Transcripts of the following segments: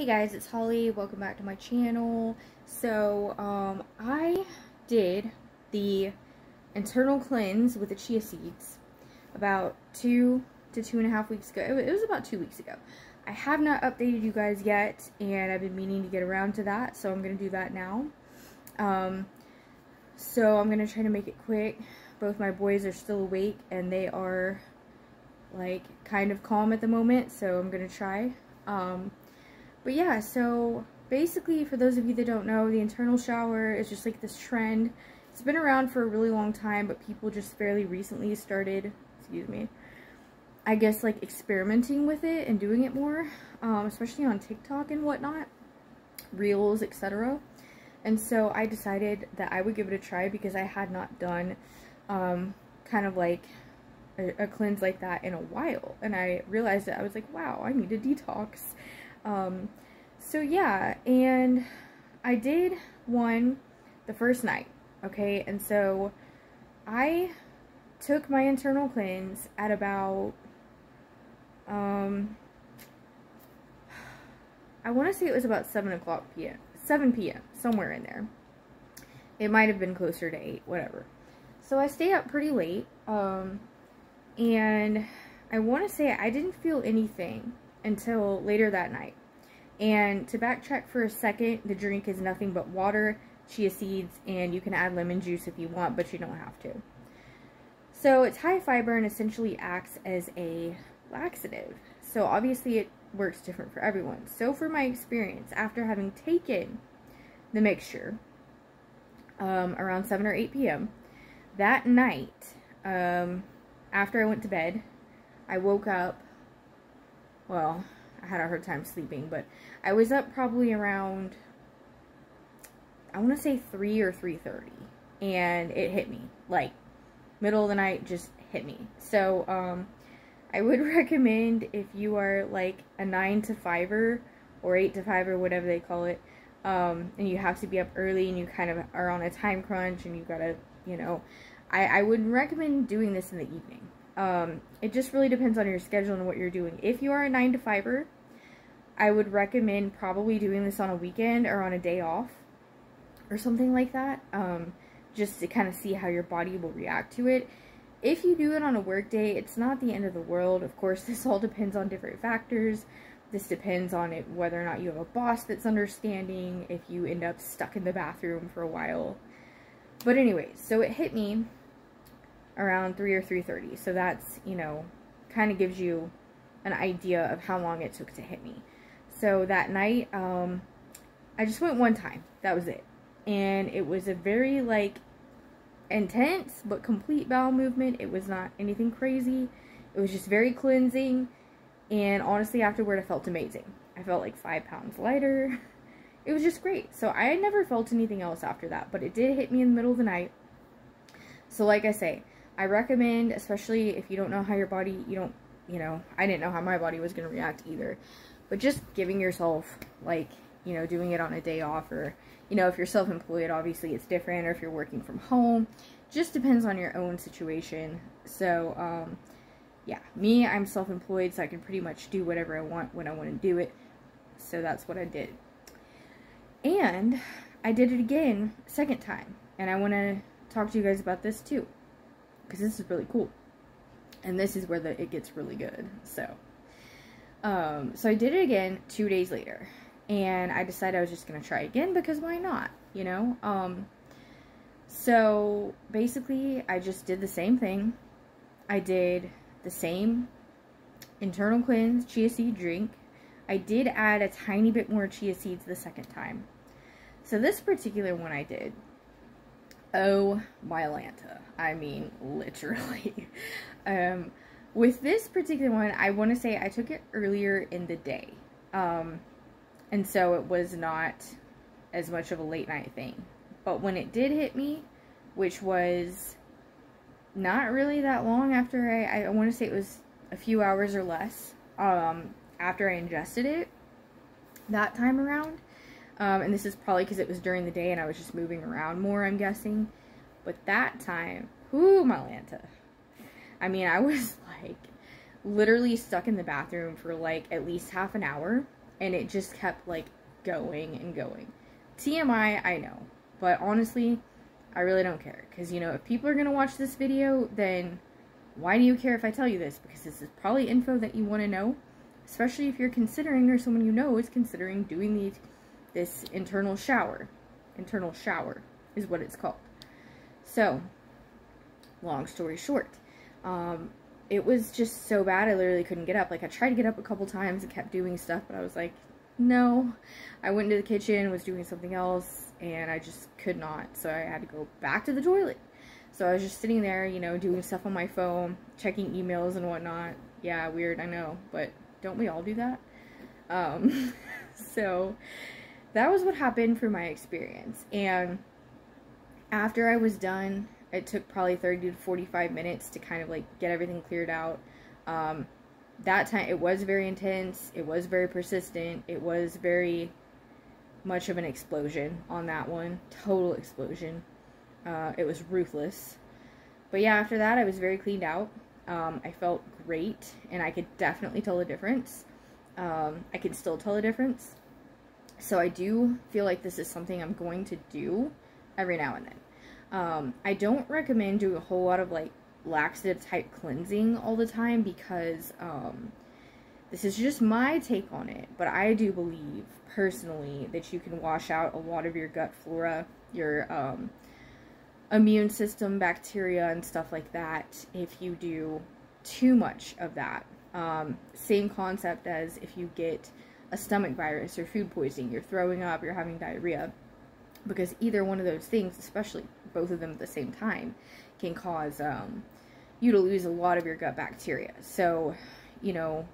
Hey guys, it's Holly. Welcome back to my channel. So, I did the internal cleanse with the chia seeds about 2 to 2.5 weeks ago. It was about 2 weeks ago. I have not updated you guys yet, and I've been meaning to get around to that, so I'm going to do that now. So I'm going to try to make it quick. Both my boys are still awake, and they are, like, kind of calm at the moment, so I'm going to try. But yeah, so basically, for those of you that don't know, the internal shower is just like this trend. It's been around for a really long time, but people just fairly recently started, I guess, like, experimenting with it and doing it more, especially on TikTok and whatnot, Reels, etc. And so I decided that I would give it a try because I had not done kind of like a cleanse like that in a while, and I realized that I was like, wow, I need a detox. So yeah, and I did one the first night, okay, and so I took my internal cleanse at about, I want to say it was about 7 p.m., somewhere in there. It might have been closer to 8, whatever. So I stayed up pretty late, and I want to say I didn't feel anything until later that night. And to backtrack for a second, the drink is nothing but water, chia seeds, and you can add lemon juice if you want, but you don't have to. So it's high fiber and essentially acts as a laxative. So obviously it works different for everyone. So for my experience, after having taken the mixture around 7 or 8 p.m., that night, after I went to bed, I woke up, well, I had a hard time sleeping, but I was up probably around, I want to say 3 or 3:30, and it hit me, like, middle of the night just hit me. So, I would recommend, if you are, like, a 9 to 5er, or 8 to 5, or whatever they call it, and you have to be up early, and you kind of are on a time crunch, and you gotta, you know, I would recommend doing this in the evening. It just really depends on your schedule and what you're doing. If you are a 9 to 5er, I would recommend probably doing this on a weekend or on a day off or something like that, just to kind of see how your body will react to it. If you do it on a work day, it's not the end of the world. Of course, this all depends on different factors. This depends on it, whether or not you have a boss that's understanding, if you end up stuck in the bathroom for a while. But anyways, so it hit me around 3 or 3:30, so that's, you know, kind of gives you an idea of how long it took to hit me. So that night, I just went one time, that was it, and it was a very, like, intense but complete bowel movement. It was not anything crazy, it was just very cleansing, and honestly, afterward, I felt amazing. I felt like 5 pounds lighter. It was just great. So I had never felt anything else after that, but it did hit me in the middle of the night. So like I say, I recommend, especially if you don't know how your body, you know, I didn't know how my body was going to react either, but just giving yourself, like, you know, doing it on a day off, or, you know, if you're self-employed, obviously it's different, or if you're working from home, just depends on your own situation. So, yeah, me, I'm self-employed, so I can pretty much do whatever I want when I want to do it, so that's what I did. And I did it again, second time, and I want to talk to you guys about this too, because this is really cool, and this is where it gets really good. So I did it again 2 days later, and I decided I was just gonna try again, because why not, you know? So basically, I just did the same thing. I did the same internal cleanse chia seed drink. I did add a tiny bit more chia seeds the second time. So this particular one I did, oh my Lanta, I mean, literally. With this particular one, I want to say I took it earlier in the day, and so it was not as much of a late night thing. But when it did hit me, which was not really that long after I want to say it was a few hours or less, after I ingested it, that time around, and this is probably because it was during the day and I was just moving around more, I'm guessing. But that time, whoo, my Lanta. I mean, I was, like, literally stuck in the bathroom for, like, at least half an hour, and it just kept like going and going. TMI, I know, but honestly, I really don't care, because, you know, if people are going to watch this video, then why do you care if I tell you this? Because this is probably info that you want to know, especially if you're considering, or someone you know is considering doing this internal shower. Internal shower is what it's called. So, long story short, it was just so bad I literally couldn't get up. Like, I tried to get up a couple times and kept doing stuff, but I was like, no. I went into the kitchen, was doing something else, and I just could not. So I had to go back to the toilet. So I was just sitting there, you know, doing stuff on my phone, checking emails and whatnot. Yeah, weird, I know, but don't we all do that? So that was what happened for my experience. And after I was done, it took probably 30 to 45 minutes to kind of like get everything cleared out. That time, it was very intense, it was very persistent, it was very much of an explosion on that one. Total explosion. It was ruthless. But yeah, after that, I was very cleaned out. I felt great, and I could definitely tell the difference. I can still tell the difference. So I do feel like this is something I'm going to do every now and then. I don't recommend doing a whole lot of like laxative type cleansing all the time, because this is just my take on it, but I do believe personally that you can wash out a lot of your gut flora, your immune system bacteria and stuff like that if you do too much of that. Same concept as if you get a stomach virus or food poisoning, you're throwing up, you're having diarrhea, because either one of those things, especially both of them at the same time, can cause you to lose a lot of your gut bacteria. So, you know,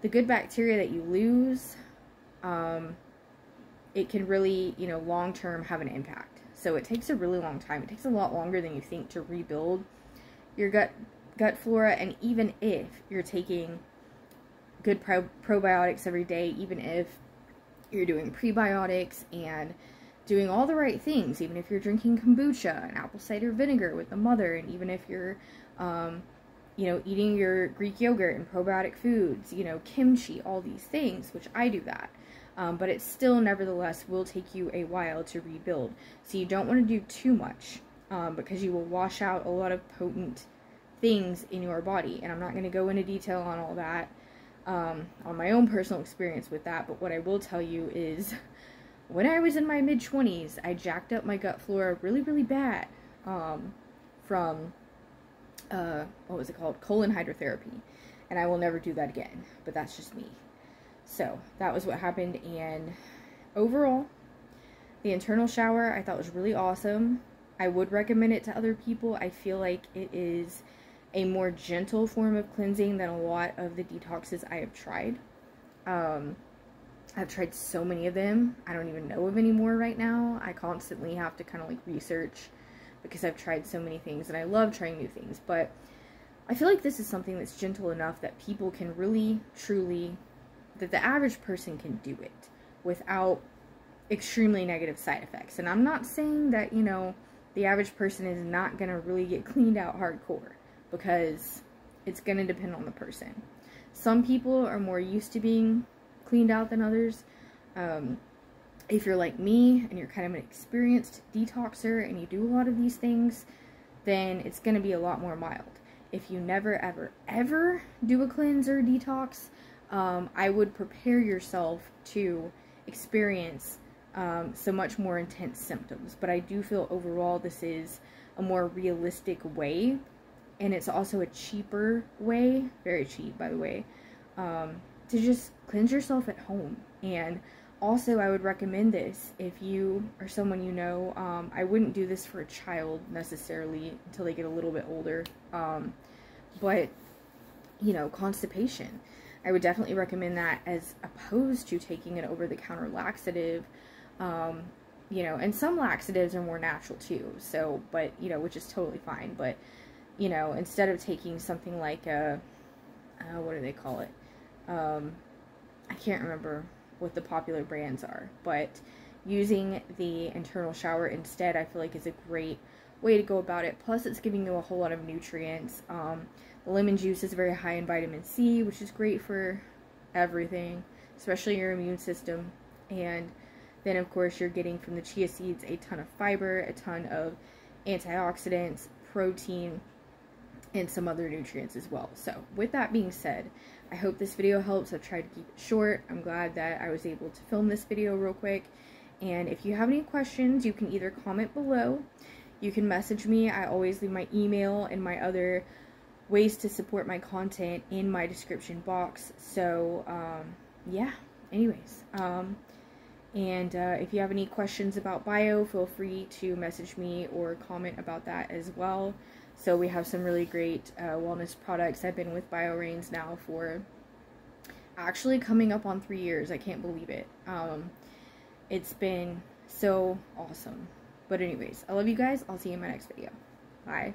the good bacteria that you lose, it can really, you know, long term have an impact. So it takes a really long time. It takes a lot longer than you think to rebuild your gut flora. And even if you're taking good probiotics every day, even if you're doing prebiotics and doing all the right things, even if you're drinking kombucha and apple cider vinegar with the mother, and even if you're you know, eating your Greek yogurt and probiotic foods, you know, kimchi, all these things, which I do that. But it still, nevertheless, will take you a while to rebuild. So you don't want to do too much, because you will wash out a lot of potent things in your body. And I'm not going to go into detail on all that, on my own personal experience with that. But what I will tell you is, when I was in my mid-20s, I jacked up my gut flora really, really bad, from what was it called? Colon hydrotherapy. And I will never do that again, but that's just me. So that was what happened. And overall, the internal shower I thought was really awesome. I would recommend it to other people. I feel like it is a more gentle form of cleansing than a lot of the detoxes I have tried. I've tried so many of them, I don't even know of any more right now. I constantly have to kind of like research, because I've tried so many things, and I love trying new things. But I feel like this is something that's gentle enough that people can really, truly, that the average person can do it without extremely negative side effects. And I'm not saying that, you know, the average person is not going to really get cleaned out hardcore, because it's going to depend on the person. Some people are more used to being cleaned out than others. If you're like me and you're kind of an experienced detoxer and you do a lot of these things, then it's going to be a lot more mild. If you never, ever, ever do a cleanse or detox, I would prepare yourself to experience so much more intense symptoms. But I do feel overall this is a more realistic way, and it's also a cheaper way, very cheap by the way, to just cleanse yourself at home. And also, I would recommend this if you or someone you know. I wouldn't do this for a child necessarily until they get a little bit older. But, you know, constipation. I would definitely recommend that as opposed to taking an over-the-counter laxative. You know, and some laxatives are more natural too. So, but, you know, which is totally fine. But, you know, instead of taking something like a, what do they call it? I can't remember what the popular brands are, but using the internal shower instead, I feel like is a great way to go about it. Plus, it's giving you a whole lot of nutrients. The lemon juice is very high in vitamin C, which is great for everything, especially your immune system. And then of course you're getting from the chia seeds a ton of fiber, a ton of antioxidants, protein, and some other nutrients as well. So with that being said, I hope this video helps. I've tried to keep it short. I'm glad that I was able to film this video real quick. And if you have any questions, you can either comment below, you can message me. I always leave my email and my other ways to support my content in my description box. So yeah, anyways, and if you have any questions about bio, feel free to message me or comment about that as well. So we have some really great wellness products. I've been with BioRains now for actually coming up on 3 years. I can't believe it. It's been so awesome. But anyways, I love you guys. I'll see you in my next video. Bye.